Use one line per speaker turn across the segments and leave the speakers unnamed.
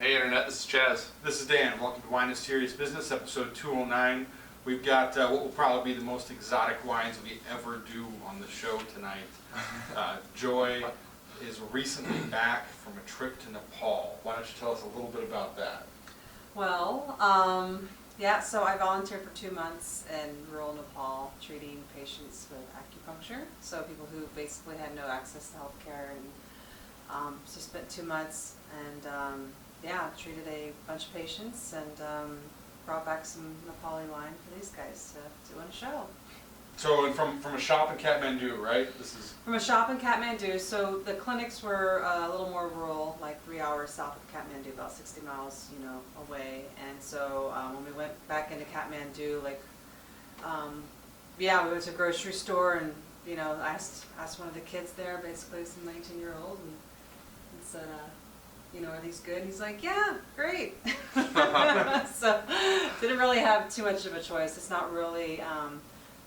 Hey Internet, this is Chaz.
This is Dan. Welcome to Wine is Serious Business, episode 209. We've got what will probably be the most exotic wines we ever do on the show tonight. Joy is recently back from a trip to Nepal. Why don't you tell us a little bit about that?
Well, so I volunteered for 2 months in rural Nepal treating patients with acupuncture. So people who basically had no access to healthcare, and so spent 2 months and treated a bunch of patients and brought back some Nepali wine for these guys to do on a show.
So, and from a shop in Kathmandu, right? This is
From a shop in Kathmandu. So the clinics were a little more rural, like 3 hours south of Kathmandu, about 60 miles, away. And so when we went back into Kathmandu, we went to a grocery store and I asked one of the kids there, basically some 19-year-old, and said, are these good? And he's like, yeah, great. So didn't really have too much of a choice. It's not really,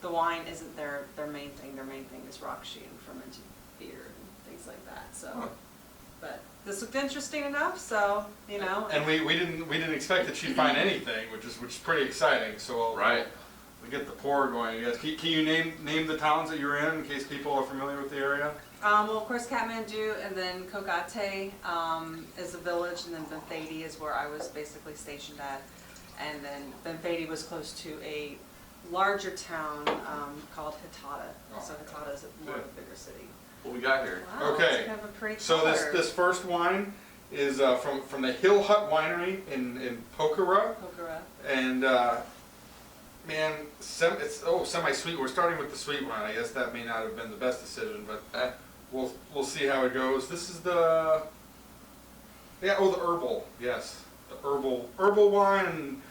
the wine isn't their main thing. Their main thing is rakshi and fermented beer and things like that. So, but this looked interesting enough, so,
And we didn't expect that she'd find anything, which is pretty exciting. So we get the pour going. Yes. Can you name the towns that you're in case people are familiar with the area?
Well, of course, Kathmandu, and then Kokate is a village, and then Benthadi is where I was basically stationed at. And then Benthadi was close to a larger town called Hittada. So Hittada is more of a bigger city.
What we got here?
Wow,
Okay.
it's kind of a pretty
So
color.
this first wine is from the Hill Hut Winery in Pokhara. And it's semi-sweet. We're starting with the sweet wine. I guess that may not have been the best decision, but we'll see how it goes. This is the herbal. Yes, the herbal wine. And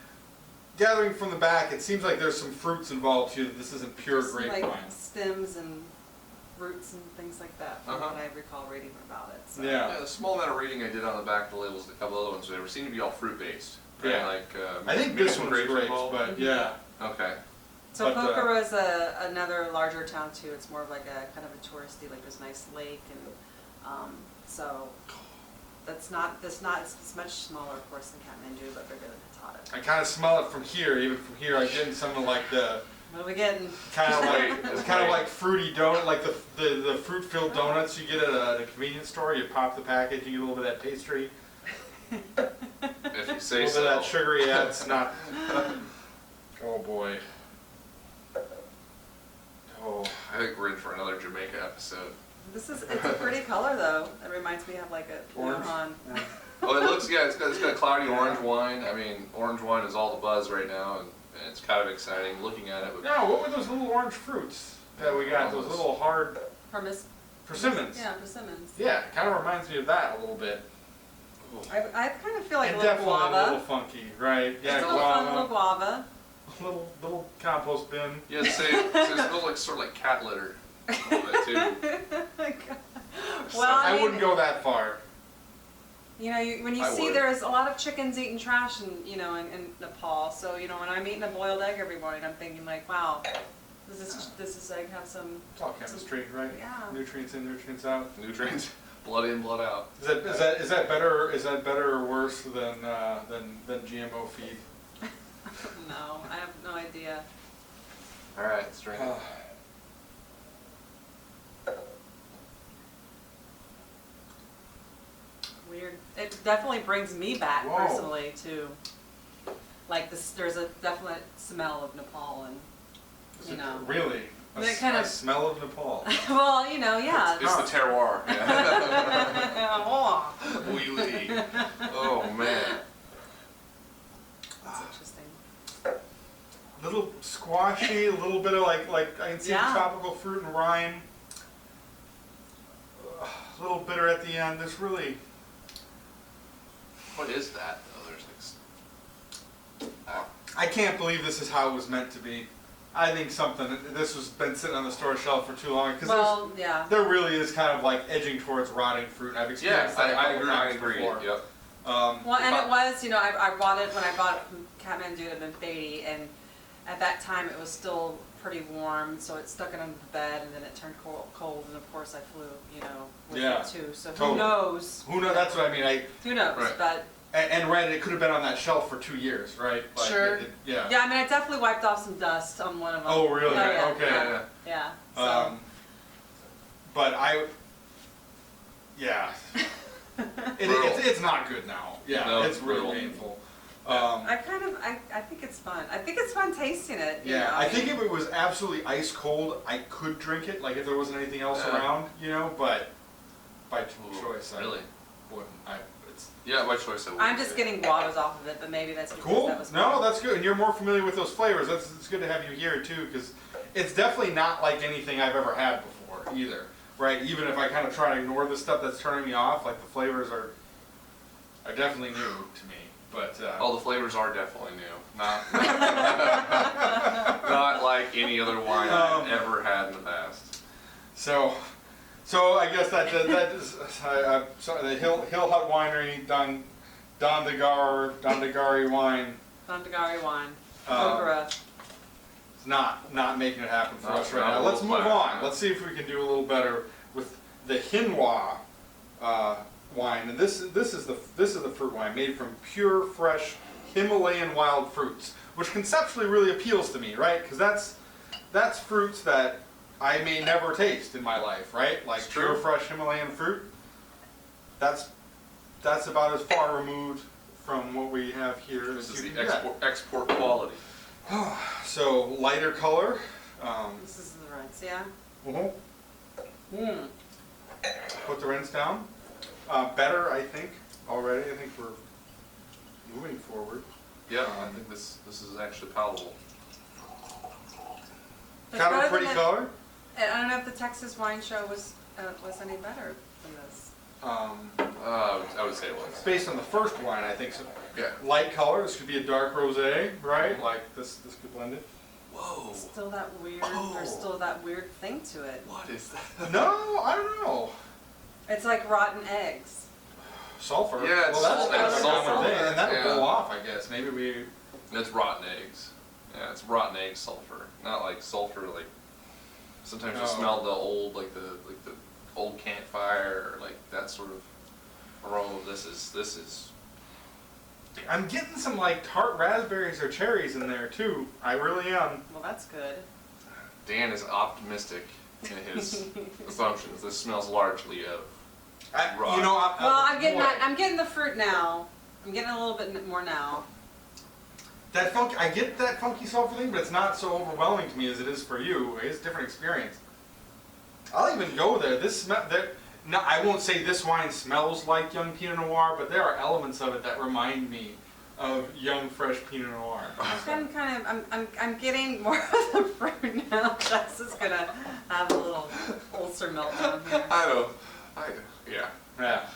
gathering from the back, it seems like there's some fruits involved too. This isn't pure
Just
grape
like
wine.
stems and roots and things like that, from what I recall reading about it. So.
Yeah.
The small amount of reading I did on the back of the labels, a couple other ones, they seem to be all fruit-based. Right?
Yeah. I think
maybe
this
some
one's
grapes
grapes,
involved.
but yeah.
Okay.
So
But,
Pokhara is another larger town too. It's more of like a kind of a touristy, like this nice lake, and so it's much smaller, of course, than Kathmandu, but bigger than Hittada.
I kind of smell it from here. Even from here, I'm getting some of like the
What are we getting?
kind of like fruity donut, like the fruit-filled donuts you get at a convenience store. You pop the package, you get a little bit of that pastry,
If you
a
say
little
so.
bit of that sugary. Yeah, it's not. Oh boy. Oh.
I think we're in for another Jamaica episode.
It's a pretty color though. It reminds me of like a
Orange.
Han.
Well, it looks, it's got cloudy orange wine. I mean, orange wine is all the buzz right now, and it's kind of exciting looking at it.
No, what were those little orange fruits that we got? Those little hard persimmons.
Yeah, persimmons.
Yeah, it kind of reminds me of that a little bit.
I kind of feel like
And
a little
definitely a
guava.
little funky, right? Yeah,
Just a little fun little guava.
little compost bin.
Yeah, it smells like sort of like cat litter a little bit too.
Well,
I wouldn't go that far.
When you
I
see
would.
there's a lot of chickens eating trash in Nepal, so when I'm eating a boiled egg every morning, I'm thinking like, wow, does this egg have some?
It's all chemistry, right?
Yeah.
Nutrients in, nutrients out.
Nutrients, blood in, blood out.
Is that better? Is that better or worse than GMO feed?
No, I have no idea.
All right, let's drink it.
Weird. It definitely brings me back
Whoa.
personally to like this. There's a definite smell of Nepal, and
Really?
That kind of
smell of Nepal.
well, yeah.
It's the terroir. Yeah.
Oh,
Wheelie. Oh man.
that's interesting.
A little squashy, a little bit of like I can see the tropical fruit and rind. A little bitter at the end. There's really.
What is that though? There's like.
I can't believe this is how it was meant to be. I think this has been sitting on the store shelf for too long because there really is kind of like edging towards rotting fruit. I've experienced that
I
a couple times
agree.
before.
Yep.
Well, and it was, I bought it when I bought it from Kathmandu to Benthadi, and at that time it was still pretty warm, so it stuck it under the bed, and then it turned cold, and of course I flew, with it too. So
Totally.
who knows?
Who knows? That's what I mean.
Who knows?
Right.
But
And right, it could have been on that shelf for 2 years, right? Like,
Sure.
Yeah.
Yeah, I mean, I definitely wiped off some dust on one of them.
Oh, really?
Yeah,
Okay.
Yeah. Yeah. So.
But yeah. It's not good now. Yeah,
No,
it's really
brutal.
painful.
I think it's fun. I think it's fun tasting it. You
Yeah,
know?
I think if it was absolutely ice cold, I could drink it, like if there wasn't anything else around, you know, but by choice, I
Really?
wouldn't. It's
Yeah, by choice I would.
I'm just getting guavas off of it, but maybe that's because
cool.
that was
No, that's good. And you're more familiar with those flavors. It's good to have you here too, because it's definitely not like anything I've ever had before either, right? Even if I kind of try to ignore the stuff that's turning me off, like the flavors are definitely new to me. But
Oh, the flavors are definitely new. Not not like any other wine I've ever had in the past.
So I guess that is so the Hill Hut Winery, Dandaghare Wine.
Dandaghare Wine.
Um,
Okra.
It's not making it happen for
Not-
us right
not
now.
a
Let's
little
move
flat,
on.
yeah.
Let's see if we can do a little better with the Hinwa wine. And this is the fruit wine made from pure, fresh Himalayan wild fruits, which conceptually really appeals to me, right? Because that's fruits that I may never taste in my life, right? Like
It's
pure,
true.
fresh Himalayan fruit. That's about as far removed from what we have here
This
as
is
you
the
can get.
export quality.
So lighter color.
This is the reds, yeah?
Mhm.
Mmm.
Put the rents down. Better, I think, already. I think we're moving forward.
Yeah, I think this is actually palatable.
Kind of a pretty color.
I don't know if the Texas wine show was any better than this.
I would say it
It's
was.
based on the first wine, I think. So
Yeah.
light color. This could be a dark rosé, right? Like this could blend it.
Whoa.
Still that weird.
Oh.
There's still that weird thing to it.
What is that?
No, I don't know.
It's like rotten eggs.
Sulfur.
Yeah, it's
well, that's
sulfur.
a common thing, and that would
Yeah.
go off, I guess. Maybe we.
It's rotten eggs. Yeah, it's rotten egg sulfur. Not like sulfur like sometimes you
No.
smell the old like the old campfire or like that sort of aroma. This is
I'm getting some like tart raspberries or cherries in there too. I really am.
Well, that's good.
Dan is optimistic in his assumptions. This smells largely of Right.
You know,
Well, I'm getting
boy,
that. I'm getting the fruit now. I'm getting a little bit more now.
that funky. I get that funky sulfur thing, but it's not so overwhelming to me as it is for you. It's a different experience. I'll even go there. This smell. No, I won't say this wine smells like young Pinot Noir, but there are elements of it that remind me of young, fresh Pinot Noir.
I'm getting more of the fruit now. Jess is gonna have a little ulcer meltdown here.
yeah.
Yeah.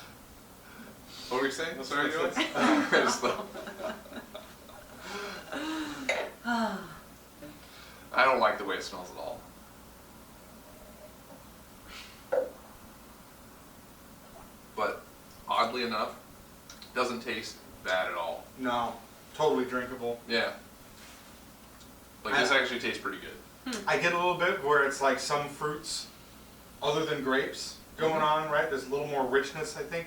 What were you saying? Sorry,
Let's-
I don't like the way it smells at all. But oddly enough, doesn't taste bad at all.
No, totally drinkable.
Yeah. Like this actually tastes pretty good.
I get a little bit where it's like some fruits other than grapes going on, right? There's a little more richness, I think.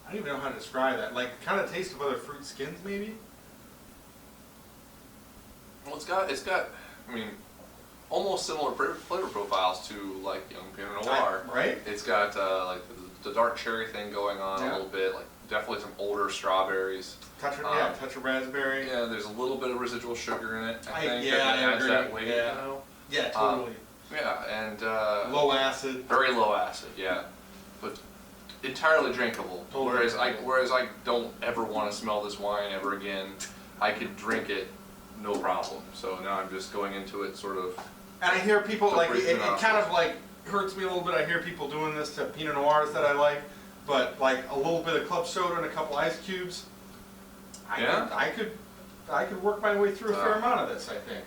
I don't even know how to describe that. Like kind of taste of other fruit skins, maybe?
Well, it's got, I mean, almost similar flavor profiles to like young Pinot Noir.
Right?
It's got like the dark cherry thing going on a
Yeah.
little bit, like definitely some older strawberries.
Touch of,
Um,
touch of raspberry.
Yeah, there's a little bit of residual sugar in it. I think
yeah,
that
I
adds that
agree.
weight.
Yeah.
You know?
Yeah, totally.
Yeah, and
Low acid.
very low acid. Yeah, but entirely drinkable.
Totally
Whereas I don't ever want to smell this wine ever again. I could drink it, no problem. So now I'm just going into it sort of.
And I hear people
So
like
break
it
it off.
kind of like hurts me a little bit. I hear people doing this to Pinot Noirs that I like, but like a little bit of club soda and a couple ice cubes. I could work my way through a fair amount of this, I think.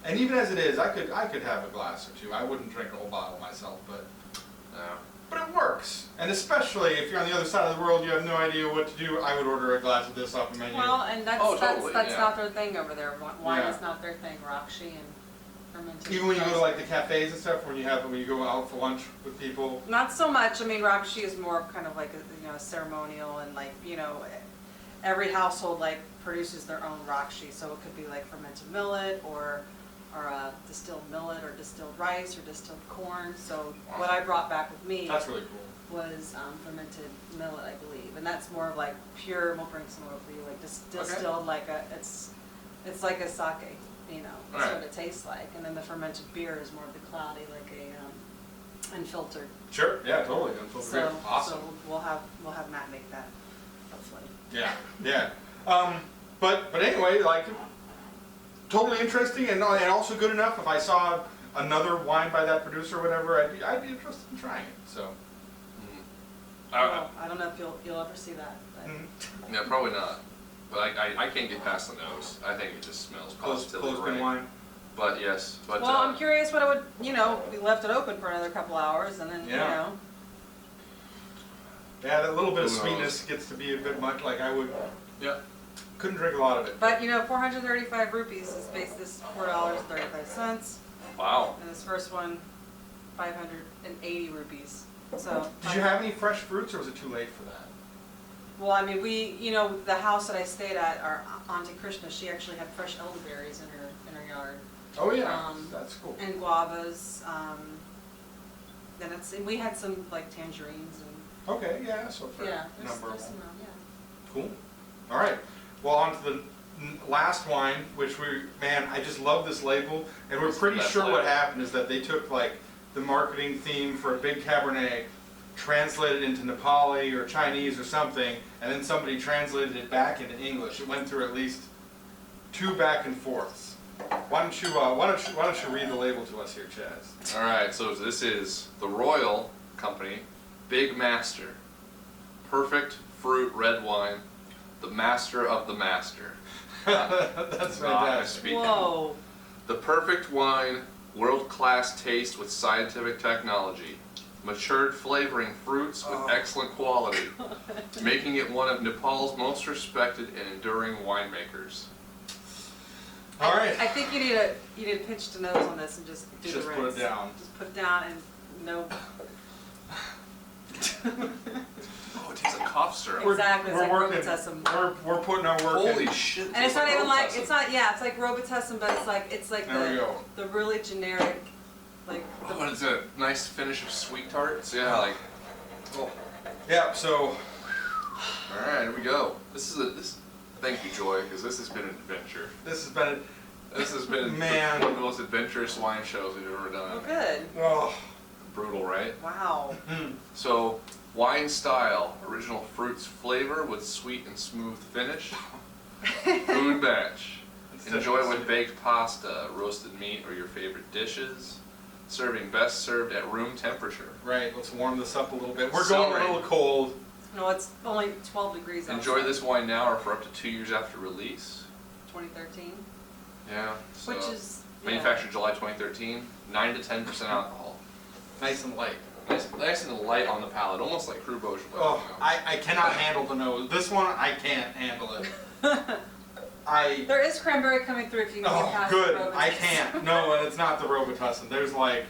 And even as it is, I could have a glass or two. I wouldn't drink a whole bottle myself, but it works. And especially if you're on the other side of the world, you have no idea what to do. I would order a glass of this off the menu.
Well, and that's
Oh, totally,
that's
yeah.
not their thing over there. Wine
Yeah.
is not their thing. Rakshi and fermented.
Even when you go to
rice.
like the cafes and stuff, when you go out for lunch with people.
Not so much. I mean, rakshi is more kind of like a ceremonial, and like every household like produces their own rakshi. So it could be like fermented millet or distilled millet or distilled rice or distilled corn. So what I brought back with me
That's really cool.
was fermented millet, I believe, and that's more of like pure. We'll bring some over for you, like distilled like it's like a sake. That's
Right.
what it tastes like. And then the fermented beer is more of the cloudy, like a unfiltered.
Sure. Yeah. Totally. Unfiltered beer. Awesome.
So we'll have Matt make that, hopefully.
Yeah. Yeah. But anyway, like totally interesting and also good enough. If I saw another wine by that producer or whatever, I'd be interested in trying it. So.
Well, I don't know if you'll ever see that. But.
Mm-hmm.
Yeah, probably not. But I can't get past the nose. I think it just smells positively
Closed-bin
right.
wine.
But yes, but
Well, I'm curious what it would, we left it open for another couple hours, and then
Yeah. Yeah, that little bit of
Who knows?
sweetness gets to be a bit much. Like
yeah.
couldn't drink a lot of it.
But 435 rupees is based this $4.35,
Wow.
and this first one, 580 rupees. So.
Did you have any fresh fruits, or was it too late for that?
Well, I mean, the house that I stayed at, our Auntie Krishna, she actually had fresh elderberries in her yard.
Oh yeah,
Um,
that's cool.
And guavas. And we had some like tangerines and
Okay, yeah, so fair
yeah, there's
number of
some,
them.
yeah.
Cool. All right. Well, on to the last wine, which I just love this label, and we're
What's
pretty
that
sure what
label?
happened is that they took like the marketing theme for a big Cabernet, translated into Nepali or Chinese or something, and then somebody translated it back into English. It went through at least 2 back and forths. Why don't you read the label to us here, Chaz?
All right. So this is the Royal Company, Big Master, Perfect Fruit Red Wine, the Master of the Master.
That's
Not
fantastic.
speaking.
Whoa.
The perfect wine, world-class taste with scientific technology, matured flavoring fruits with excellent quality, making it one of Nepal's most respected and enduring winemakers.
All right.
I think you need to pinch the nose on this and just do
Just
the
put it
rinse.
down.
Just put it down and no.
Oh, it tastes like cough syrup.
Exactly, it's like
working.
Robitussin.
We're putting our work in.
Holy shit!
And it's not even like
Robitussin.
it's like Robitussin, but it's like
There we go.
the really generic, like.
Oh, but it's a nice finish of sweet tarts. Yeah, like. Oh.
Yeah, so
All right, here we go. This. Thank you, Joy, because this has been an adventure.
this has been
This has been
Man.
one of the most adventurous wine shows we've ever
Oh,
done.
good.
oh.
Brutal, right?
Wow.
So, wine style, original fruits flavor with sweet and smooth finish. Food batch. Enjoy with baked pasta, roasted meat, or your favorite dishes. Serving best served at room temperature.
Right, let's warm this up a little bit. We're
Celery.
going a little cold.
No, it's only 12 degrees outside.
Enjoy this wine now or for up to 2 years after release.
2013,
Yeah. So
which is
manufactured July 2013. 9 to 10% alcohol.
Nice and light.
Nice and light on the palate, almost like Cru Beaujolais.
Oh, I cannot handle the nose. This one, I can't handle it.
There is cranberry coming through if you can get
Oh,
past
good.
the Robitussin.
I can't. No, and it's not the Robitussin. There's like,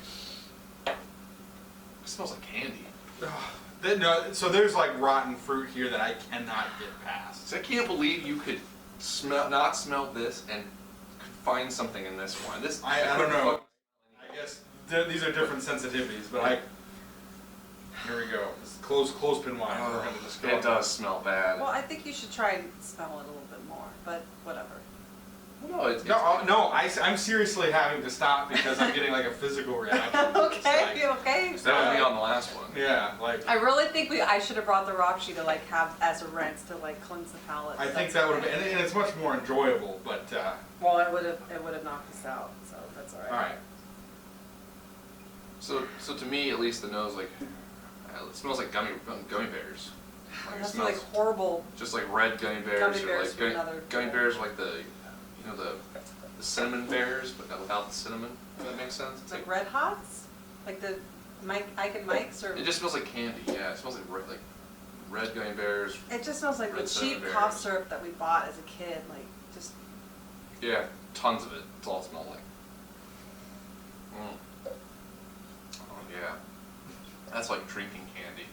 It smells like candy.
no, so there's like rotten fruit here that I cannot get past.
So I can't believe you could not smell this and could find something in this wine. This
I don't know. I guess these are different sensitivities, but here we go. This is clothespin wine. We're gonna just go.
It does smell bad.
Well, I think you should try and smell it a little bit more, but whatever.
No, it's
No, I'm seriously having to stop because I'm getting like a physical reaction.
Okay, okay.
that would be on the last one.
Yeah, like
I really think I should have brought the Rakshi to like have as a rinse to like cleanse the palate.
I
but
think
that's
that would have
okay.
been, and it's much more enjoyable. But
Well, it would have knocked us out, so that's all right.
all right,
So to me, at least, the nose it smells like gummy bears. Like, it
That's
smells
like horrible.
just like red gummy bears,
Gummy
or
bears
like
from another-
gummy bears, like the cinnamon bears, but without the cinnamon. If that makes sense.
It's like Red Hots, like the Ike and Mike's, or
It just smells like candy. Yeah, it smells like red gummy bears.
it just smells like the
Red
cheap
cinnamon
cough
bears.
syrup that we bought as a kid, like just.
Yeah, tons of it. That's all it smells like. Oh yeah, that's like drinking candy.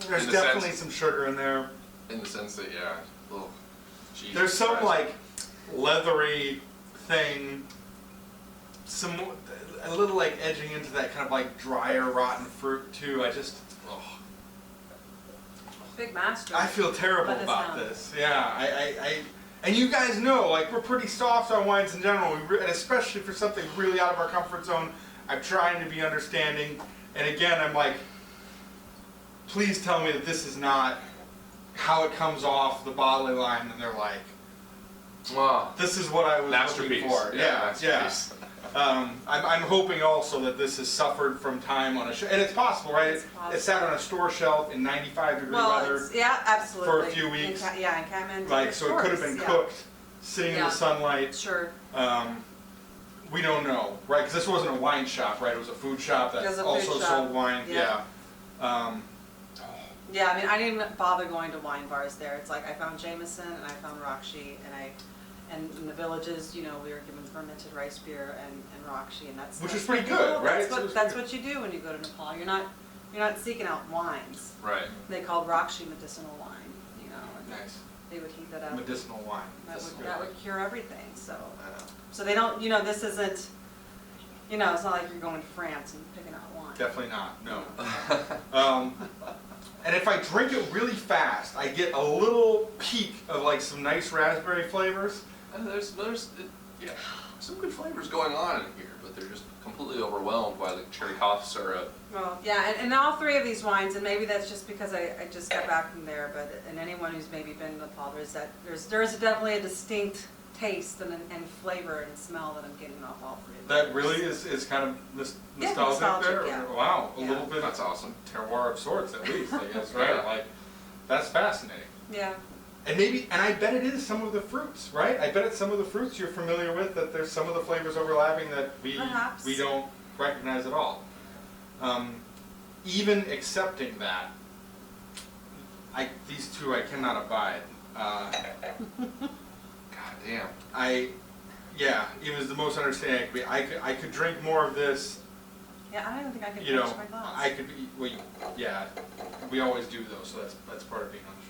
There's
In the
definitely
sense-
some sugar in there.
In the sense that, yeah, little. Jesus
There's some
Christ.
like leathery thing, a little like edging into that kind of like drier, rotten fruit too. Oh,
Big master.
I feel terrible
Let us
about
know.
this. Yeah, and you guys know, like we're pretty soft on wines in general, and especially for something really out of our comfort zone. I'm trying to be understanding, and again, I'm like, please tell me that this is not how it comes off the bottling line, and they're like,
Wow.
this is what I was
Masterpiece.
looking for.
Yeah,
Yeah.
masterpiece.
I'm hoping also that this has suffered from time on a shelf, and it's possible, right?
It's possible.
It sat on a store shelf in 95-degree
Well,
weather,
it's, yeah, absolutely.
for a few
In
weeks.
Yeah, in Kathmandu.
like
of
so it could have been
course,
cooked, sitting in
Yeah.
the sunlight.
Sure.
We don't know, right? Because this wasn't a wine shop, right? It was a food shop
It was
that
a food
also
shop.
sold wine.
Yeah.
Yeah.
Yeah, I mean, I didn't bother going to wine bars there. It's like I found Jameson and I found Rakshi, and in the villages, you know, we were given fermented rice beer and Rakshi, and that's
Which
that's
is pretty
what
good,
people-
right?
That's
So
what
it's
that's
good.
what you do when you go to Nepal. You're not seeking out wines.
Right.
They called Rakshi medicinal wine, you know, and
Nice.
they would heat that up.
Medicinal wine.
That would cure everything. So
I know.
so they don't, you know, this isn't, you know, it's not like you're going to France and picking out wine.
Definitely not. No. And if I drink it really fast, I get a little peak of like some nice raspberry flavors.
And there's yeah, some good flavors going on in here, but they're just completely overwhelmed by the cherry cough syrup.
Well, yeah, and all three of these wines, and maybe that's just because I just got back from there, but and anyone who's maybe been to Nepal, there's definitely a distinct taste and flavor and smell that I'm getting off all three of these.
That really is kind of
Yeah,
nostalgic,
nostalgic,
there.
yeah.
Wow, a
Yeah.
little bit
That's awesome.
of terroir of sorts at least, I guess, right?
Yeah.
Like, that's fascinating.
Yeah.
And I bet it is some of the fruits, right? I bet it's some of the fruits you're familiar with, that there's some of the flavors overlapping that
Perhaps.
we don't recognize at all. Even accepting that, these two I cannot abide.
God damn.
It was the most understanding I could be. I could drink more of this.
Yeah, I don't even think I can
You know,
finish my glass.
I could. Well, yeah, we always do though, so that's part of being on the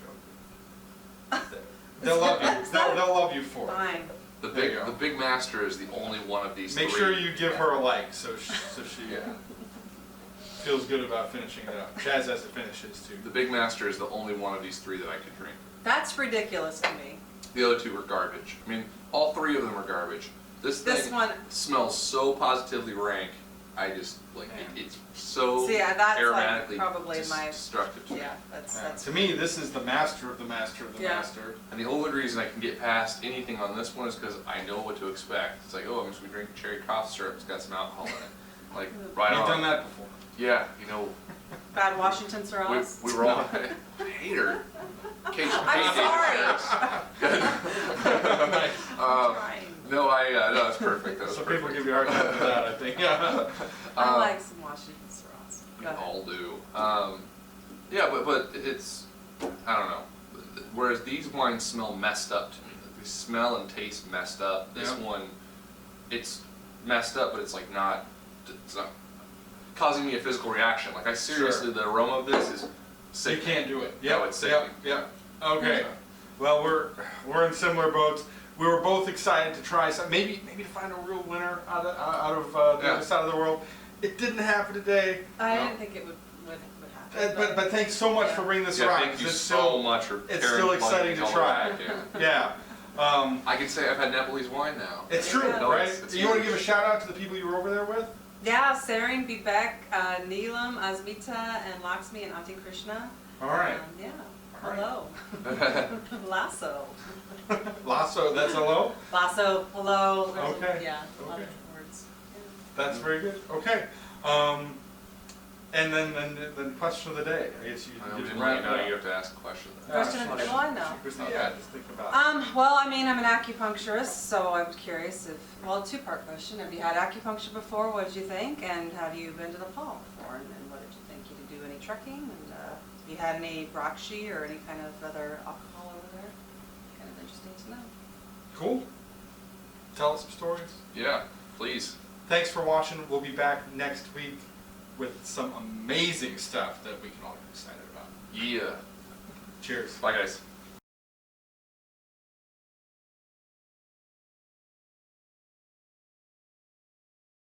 show. They'll love you. They'll love you for it.
Fine.
There you go.
The big master is the only one of these
Make
three.
sure you give her a like, so she feels good about finishing it up. Chaz has to finish his too.
The big master is the only one of these three that I could drink.
That's ridiculous to me.
The other two were garbage. I mean, all three of them are garbage. This thing
one,
smells so positively rank. I just like it's so
see, that's
aromatically
like probably my,
destructive to me.
yeah, that's,
To me, this is the master of the master of the
Yeah.
master.
And the only reason I can get past anything on this one is because I know what to expect. It's like, oh, I'm just gonna drink cherry cough syrup. It's got some alcohol in it. Like right
You've
on.
done that before.
Yeah, you know,
bad Washington sauce.
we were all I hate her.
I'm sorry. Trying.
No, no, that's perfect. That was
Some
perfect.
people give you a hard time with that, I think. Yeah.
I like some Washington sauce.
We
Go ahead.
all do. Yeah, but it's, I don't know. Whereas these wines smell messed up to me. Like, they smell and taste messed up. This
Yeah.
one, it's messed up, but it's like not causing me a physical reaction. Like I seriously,
Sure.
the aroma of this is
So
sick.
you can't do it.
No, it's sickening.
Yep. Okay. Well, we're in similar boats. We were both excited to try some, maybe to find a real winner out of the
Yeah.
other side of the world. It didn't happen today.
I
No.
didn't think it would happen.
But thanks so much for bringing this
Yeah,
around.
thank
'cause
you
it's
so
still,
much for
it's
carrying
still
the
exciting to
all the
try.
way back, yeah.
yeah.
I can say I've had Nepalese wine now.
It's true,
Yeah.
No,
right?
it's
You want to
huge.
give a shout out to the people you were over there with?
Yeah, Sarin, Bibek, Neelam, Asmita, and Lakshmi, and Auntie Krishna.
All right.
Yeah.
All right.
Hello. Lasso.
Lasso, that's hello?
Lasso, hello.
Okay.
Yeah, a lot of
Okay.
words.
That's very good. Okay. And then question of the day. I guess you
I
just
didn't
wrap
really
it
know
up.
you have to ask a question.
Question of the day, well, I know.
Yeah, just think about it.
Well, I mean, I'm an acupuncturist, so I'm curious a two-part question. Have you had acupuncture before? What did you think? And have you been to Nepal before? And what did you think? You did do any trekking? And have you had any Rakshi or any kind of other alcohol over there? Kind of interesting to know.
Cool. Tell us some stories.
Yeah, please.
Thanks for watching. We'll be back next week with some amazing stuff that we can all get excited about.
Yeah.
Cheers.
Bye, guys.